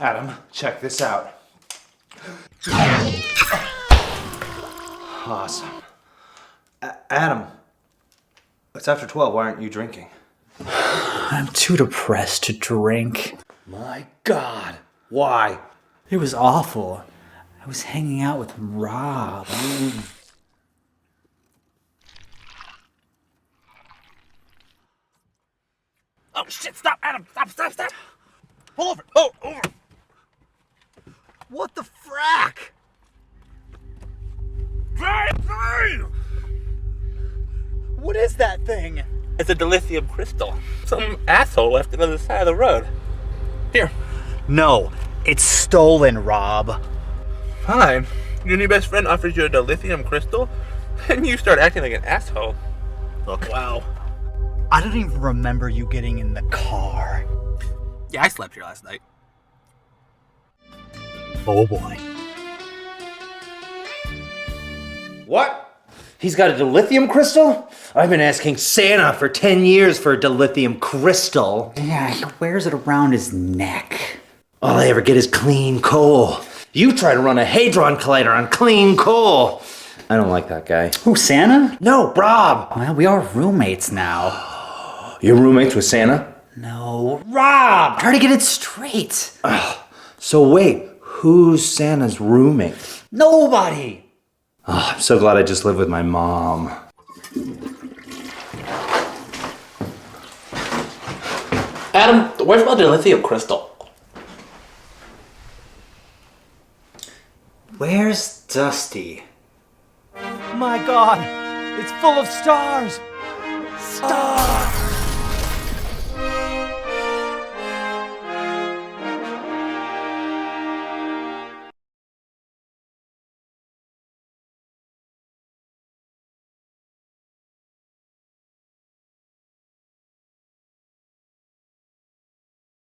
Adam, check this out. Awesome. Adam, it's after 12. Why aren't you drinking? I'm too depressed to drink. My God. Why? It was awful. I was hanging out with Rob. Oh shit, stop, Adam! Stop! Pull over! Oh, over! What the frack? Drive! What is that thing? It's a dilithium crystal. Some asshole left it on the side of the road. Here. No, it's stolen, Rob. Fine. Your new best friend offers you a dilithium crystal, and you start acting like an asshole. Look, Wow. I don't even remember you getting in the car. Yeah, I slept here last night. Oh boy. What? He's got a dilithium crystal? I've been asking Santa for 10 years for a dilithium crystal. Yeah, he wears it around his neck. All I ever get is clean coal. You try to run a Hadron Collider on clean coal. I don't like that guy. Who, Santa? No, Rob. Well, we are roommates now. You're roommates with Santa? No, Rob! Try to get it straight. So wait, who's Santa's roommate? Nobody! Oh, I'm so glad I just live with my mom. Adam, where's my dilithium crystal? Where's Dusty? My God, it's full of stars! Stars!